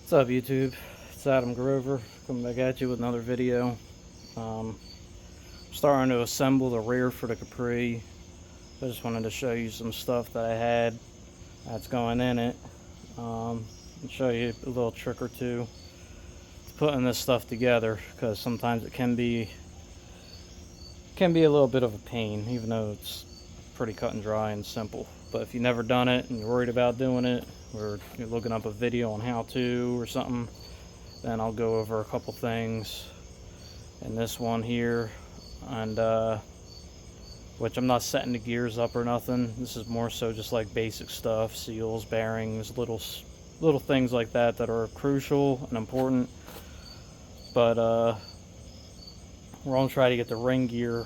What's up, YouTube? It's Adam Grover coming back at you with another video. Starting to assemble the rear for the Capri. I just wanted to show you some stuff that I had that's going in it. And show you a little trick or two to putting this stuff together, because sometimes it can be a little bit of a pain, even though it's pretty cut and dry and simple. But if you've never done it and you're worried about doing it, or you're looking up a video on how to or something, then I'll go over a couple things in this one here, and which I'm not setting the gears up or nothing. This is more so just like basic stuff, seals, bearings, little things like that that are crucial and important. But we're gonna try to get the ring gear,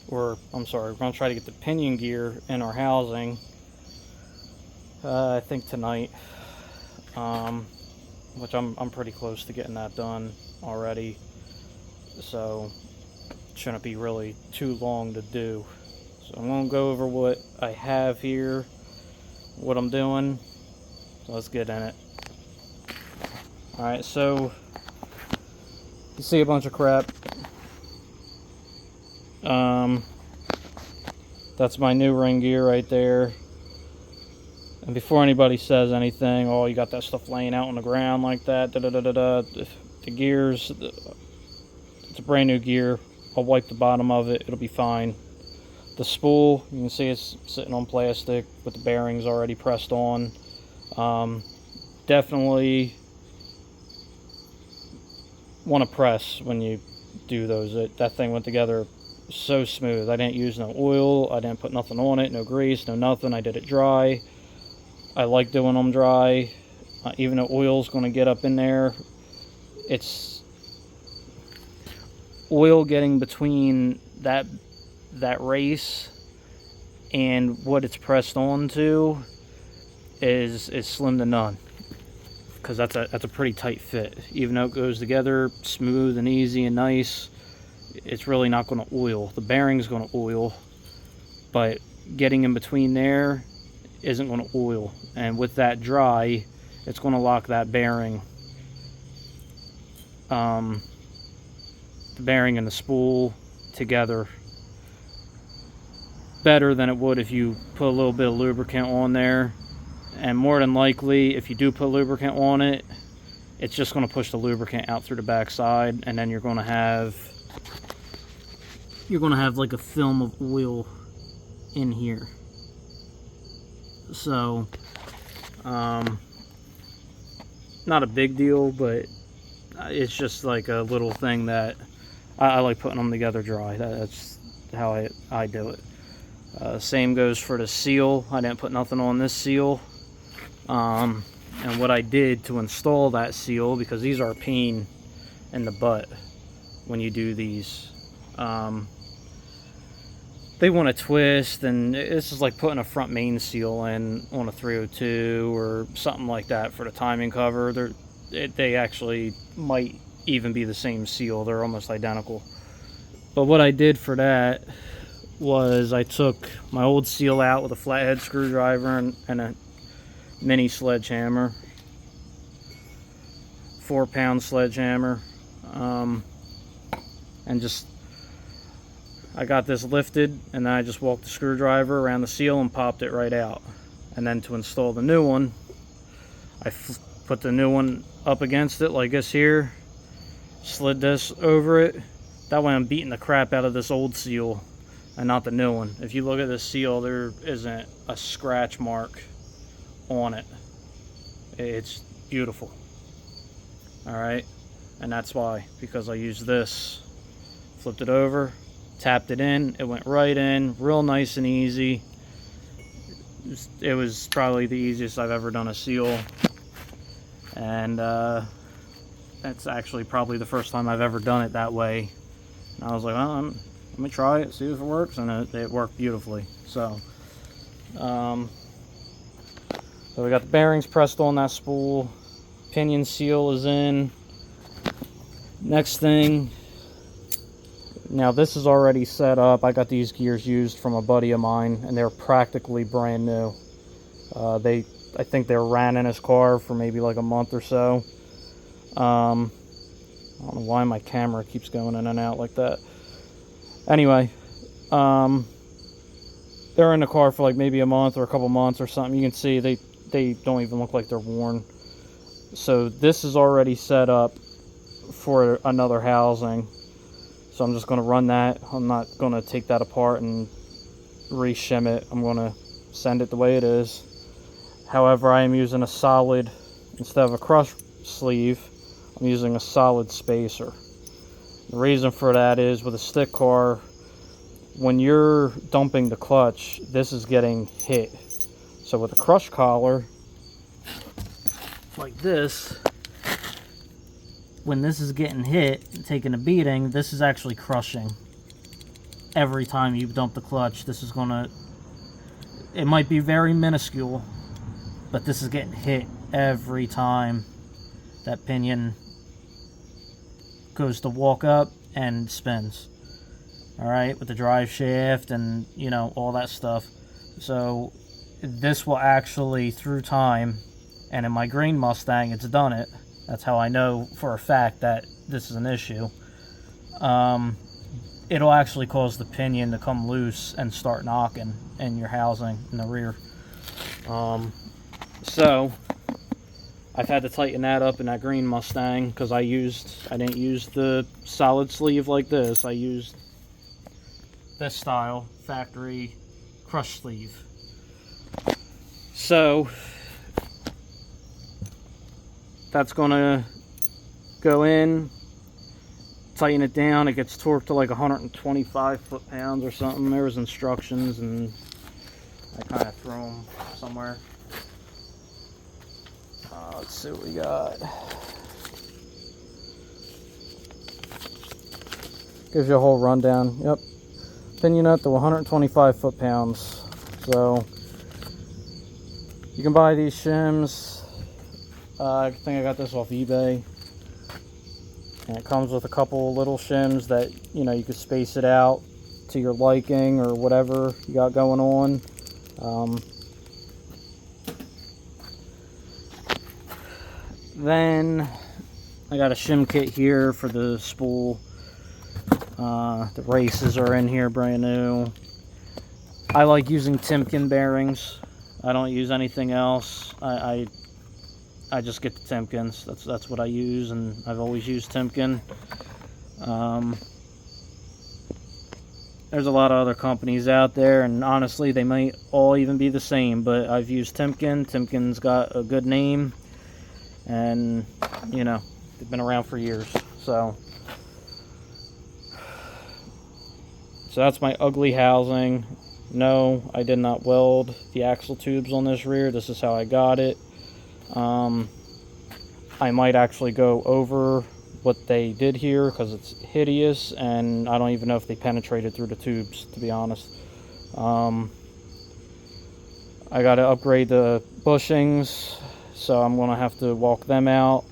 or I'm sorry, we're gonna try to get the pinion gear in our housing. I think tonight, which I'm pretty close to getting that done already, so it shouldn't be really too long to do. So I'm going to go over what I have here, what I'm doing, so let's get in it. Alright, so you see a bunch of crap. That's my new ring gear right there. And before anybody says anything, oh, you got that stuff laying out on the ground like that, the gears, it's a brand new gear. I'll wipe the bottom of it, it'll be fine. The spool, you can see it's sitting on plastic with the bearings already pressed on. Definitely want to press when you do those. That thing went together so smooth. I didn't use no oil, I didn't put nothing on it, no grease, no nothing. I did it dry. I like doing them dry, even though oil's going to get up in there. It's oil getting between that race and what it's pressed onto is slim to none, because that's a pretty tight fit. Even though it goes together smooth and easy and nice, it's really not going to oil. The bearing's going to oil, but getting in between there isn't going to oil, and with that dry, it's going to lock that bearing, the bearing and the spool together better than it would if you put a little bit of lubricant on there. And more than likely, if you do put lubricant on it, it's just going to push the lubricant out through the back side, and then you're going to have like a film of oil in here. So, not a big deal, but it's just like a little thing that I like putting them together dry. That's how I do it. Same goes for the seal. I didn't put nothing on this seal. And what I did to install that seal, because these are a pain in the butt when you do these. They want to twist, and this is like putting a front main seal in on a 302 or something like that for the timing cover. They actually might even be the same seal. They're almost identical. But what I did for that was I took my old seal out with a flathead screwdriver and a mini sledgehammer, 4-pound sledgehammer, and just I got this lifted, and then I just walked the screwdriver around the seal and popped it right out. And then to install the new one, I put the new one up against it like this here, slid this over it. That way I'm beating the crap out of this old seal and not the new one. If you look at this seal, there isn't a scratch mark on it. It's beautiful. Alright, and that's why, because I used this, flipped it over, tapped it in, it went right in, real nice and easy. It was probably the easiest I've ever done a seal, and that's actually probably the first time I've ever done it that way. And I was like, well, let me try it, see if it works, and it worked beautifully. So we got the bearings pressed on that spool, pinion seal is in. Next thing, now this is already set up. I got these gears used from a buddy of mine, and they're practically brand new. I think they ran in his car for maybe like a month or so. I don't know why my camera keeps going in and out like that. Anyway, they're in the car for like maybe a month or a couple months or something. You can see they don't even look like they're worn. So this is already set up for another housing. So I'm just going to run that. I'm not going to take that apart and re-shim it. I'm going to send it the way it is. However, I am using a solid, instead of a crush sleeve, I'm using a solid spacer. The reason for that is with a stick car, when you're dumping the clutch, this is getting hit. So with a crush collar, like this, when this is getting hit and taking a beating, this is actually crushing. Every time you dump the clutch, this is gonna, it might be very minuscule, but this is getting hit every time that pinion goes to walk up and spins. Alright, with the drive shaft and, you know, all that stuff. So this will actually, through time, and in my green Mustang, it's done it. That's how I know for a fact that this is an issue. It'll actually cause the pinion to come loose and start knocking in your housing in the rear. So I've had to tighten that up in that green Mustang because I didn't use the solid sleeve like this. I used this style factory crush sleeve. So that's gonna go in, tighten it down. It gets torqued to like 125 foot-pounds or something. There was instructions and I kind of threw them somewhere. Let's see what we got. Gives you a whole rundown. Yep. Pinion nut to 125 foot-pounds. So you can buy these shims. I think I got this off eBay. And it comes with a couple little shims that, you know, you could space it out to your liking or whatever you got going on. Then I got a shim kit here for the spool. The races are in here brand new. I like using Timken bearings. I don't use anything else. I just get the Timkens. That's what I use, and I've always used Timken. There's a lot of other companies out there, and honestly, they might all even be the same, but I've used Timken. Timken's got a good name, and, you know, they've been around for years. So that's my ugly housing. No, I did not weld the axle tubes on this rear. This is how I got it. I might actually go over what they did here because it's hideous, and I don't even know if they penetrated through the tubes, to be honest. I got to upgrade the bushings, so I'm going to have to walk them out.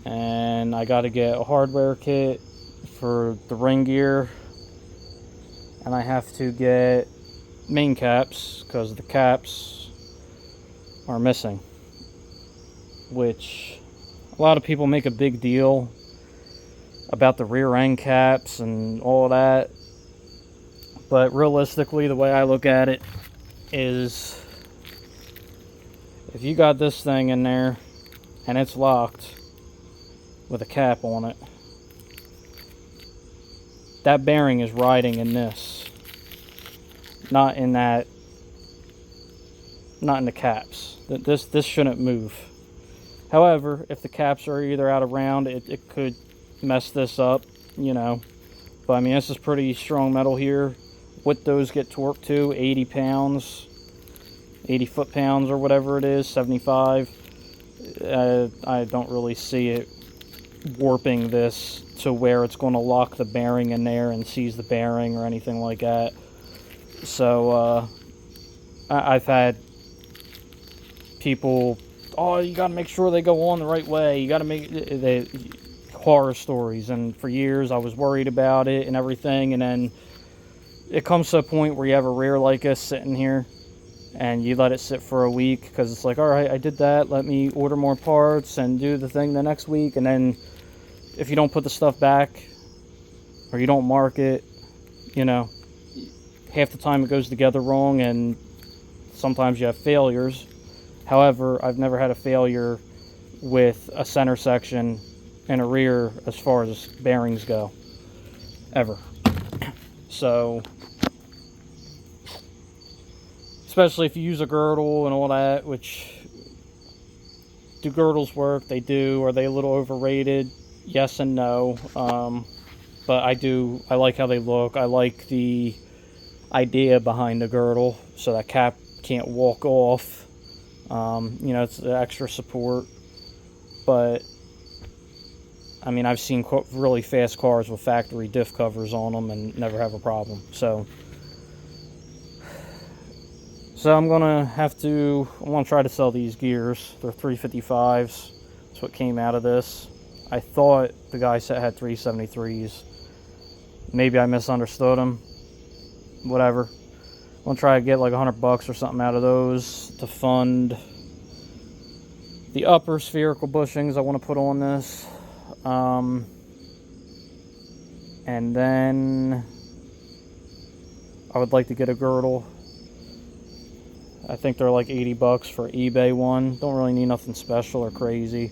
And I got to get a hardware kit for the ring gear. And I have to get main caps because the caps are missing. Which a lot of people make a big deal about the rear end caps and all that. But realistically, the way I look at it is, if you got this thing in there and it's locked with a cap on it, that bearing is riding in this, not in the caps. This shouldn't move. However, if the caps are either out of round, it could mess this up, you know. But I mean, this is pretty strong metal here. What those get torqued to, 80 pounds, 80 foot-pounds or whatever it is, 75. I don't really see it warping this to where it's going to lock the bearing in there and seize the bearing or anything like that. So I've had people, oh, you got to make sure they go on the right way. You got to make the horror stories. And for years I was worried about it and everything. And then it comes to a point where you have a rear like us sitting here and you let it sit for a week, because it's like, all right, I did that, let me order more parts and do the thing the next week. And then if you don't put the stuff back or you don't mark it, you know, half the time it goes together wrong, and sometimes you have failures. However, I've never had a failure with a center section and a rear as far as bearings go, ever. So, especially if you use a girdle and all that, which, do girdles work? They do. Are they a little overrated? Yes and no. But I like how they look. I like the idea behind the girdle, so that cap can't walk off. You know, it's the extra support. But I mean, I've seen really fast cars with factory diff covers on them and never have a problem. So I'm gonna try to sell these gears. They're 355s. That's what came out of this. I thought the guy said had 373s. Maybe I misunderstood him. Whatever. I'm gonna try to get like $100 or something out of those to fund the upper spherical bushings I want to put on this. And then I would like to get a girdle. I think they're like $80 for eBay one. Don't really need nothing special or crazy.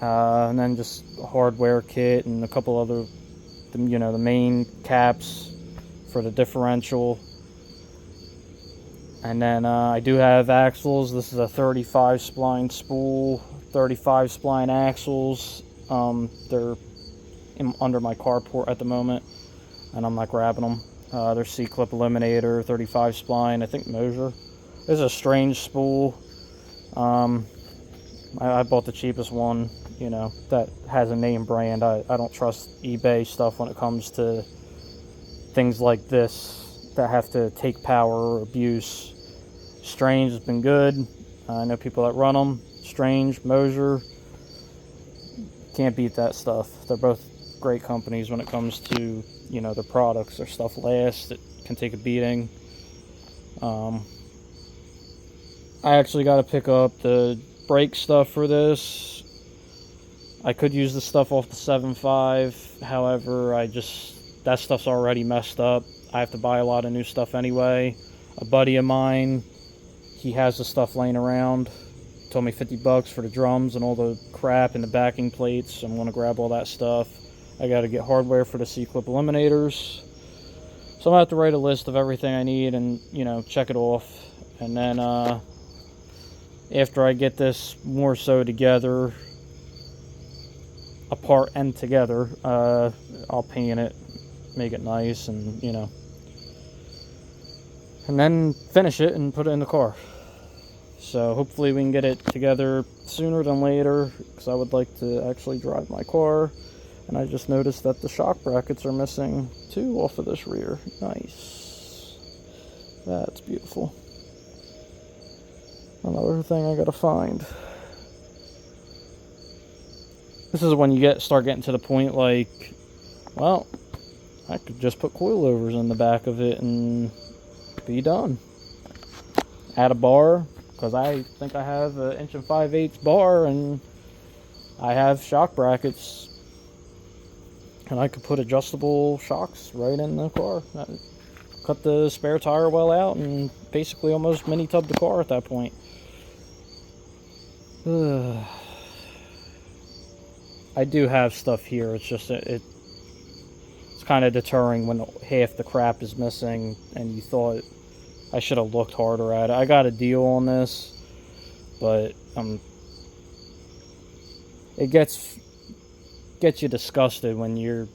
And then just a hardware kit and a couple other, you know, the main caps for the differential. And then I do have axles. This is a 35 spline spool, 35 spline axles. They're under my carport at the moment, and I'm not grabbing them. They're C-clip eliminator, 35 spline, I think Moser. This is a strange spool. I bought the cheapest one, you know, that has a name brand. I don't trust eBay stuff when it comes to things like this that have to take power or abuse. Strange has been good. I know people that run them. Strange, Moser, can't beat that stuff. They're both great companies when it comes to, you know, their products. Their stuff lasts. It can take a beating. I actually got to pick up the brake stuff for this. I could use the stuff off the 7.5. However, that stuff's already messed up. I have to buy a lot of new stuff anyway. A buddy of mine, he has the stuff laying around. Told me $50 for the drums and all the crap and the backing plates. I'm going to grab all that stuff. I got to get hardware for the C-clip eliminators. So I'm going to have to write a list of everything I need and, you know, check it off. And then after I get this more so together, apart and together, I'll paint it, make it nice, and, you know, and then finish it and put it in the car. So hopefully we can get it together sooner than later, because I would like to actually drive my car. And I just noticed that the shock brackets are missing too off of this rear. Nice. That's beautiful. Another thing I gotta find. This is when you start getting to the point like, well, I could just put coilovers in the back of it and be done. Add a bar, because I think I have an 1 5/8" bar, and I have shock brackets, and I could put adjustable shocks right in the car. Cut the spare tire well out and basically almost mini tub the car at that point. I do have stuff here. It's just it's kind of deterring when half the crap is missing and you thought I should have looked harder at it. I got a deal on this, but it gets you disgusted when you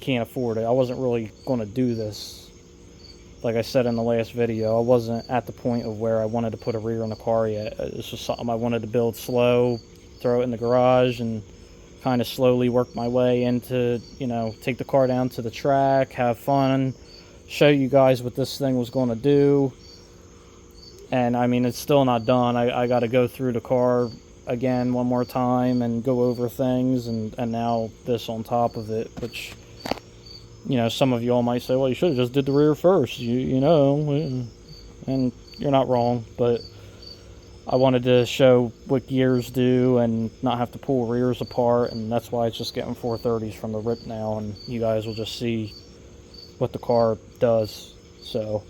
can't afford it. I wasn't really going to do this. Like I said in the last video, I wasn't at the point of where I wanted to put a rear in the car yet. It's just something I wanted to build slow, throw it in the garage, and kind of slowly work my way into, you know, take the car down to the track, have fun, show you guys what this thing was going to do. And I mean, it's still not done. I got to go through the car again one more time and go over things, and now this on top of it, which, you know, some of you all might say, well, you should have just did the rear first, you know, and you're not wrong, but I wanted to show what gears do and not have to pull rears apart, and that's why it's just getting 430s from the rip now, and you guys will just see what the car does. So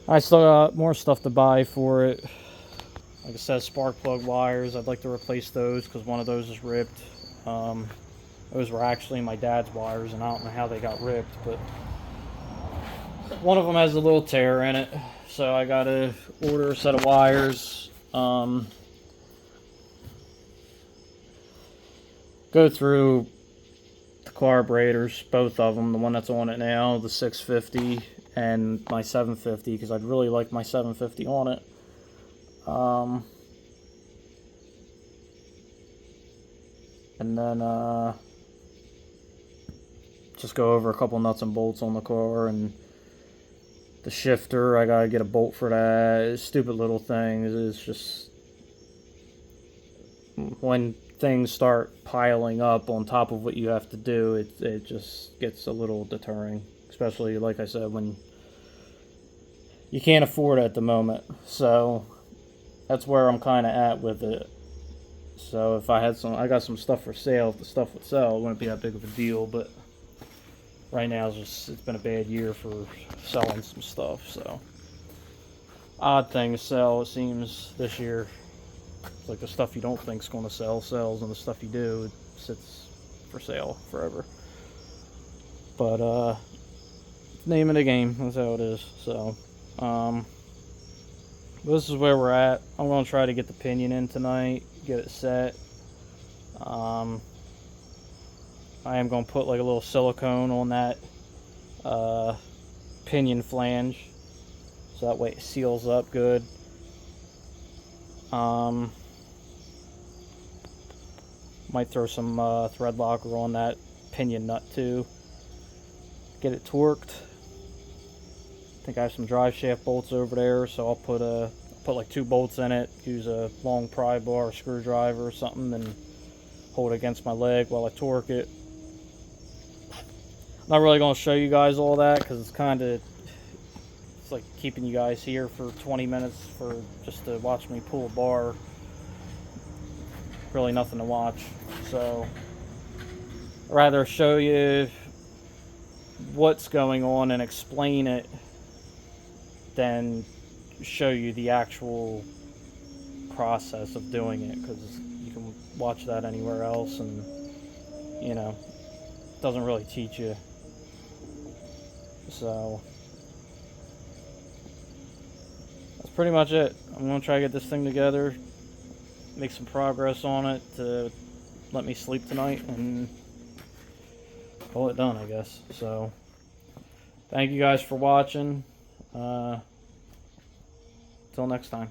I still got more stuff to buy for it. Like I said, spark plug wires, I'd like to replace those because one of those is ripped. Those were actually my dad's wires, and I don't know how they got ripped, but one of them has a little tear in it, so I gotta order a set of wires. Go through the carburetors, both of them, the one that's on it now, the 650 and my 750, because I'd really like my 750 on it. And then just go over a couple nuts and bolts on the car, and the shifter, I gotta get a bolt for that. It's stupid little things. It's just when things start piling up on top of what you have to do, it just gets a little deterring, especially like I said, when you can't afford it at the moment. So that's where I'm kind of at with it. So if I got some stuff for sale. If the stuff would sell, it wouldn't be that big of a deal, but right now it's been a bad year for selling some stuff. So odd thing to sell, it seems, this year. It's like the stuff you don't think is going to sell sells, and the stuff you do, it sits for sale forever. But name of the game, that's how it is. So this is where we're at. I'm going to try to get the Pinion in tonight, get it set. I am going to put like a little silicone on that Pinion flange, so that way it seals up good. Might throw some thread locker on that Pinion nut too. Get it torqued. I think I have some drive shaft bolts over there, so I'll put like 2 bolts in it. Use a long pry bar or screwdriver or something, and hold it against my leg while I torque it. I'm not really going to show you guys all that because it's like keeping you guys here for 20 minutes for just to watch me pull a bar. Really nothing to watch. So I'd rather show you what's going on and explain it than show you the actual process of doing it, because you can watch that anywhere else, and you know, it doesn't really teach you. So that's pretty much it. I'm going to try to get this thing together, make some progress on it to let me sleep tonight, and call it done, I guess. So thank you guys for watching. Till next time.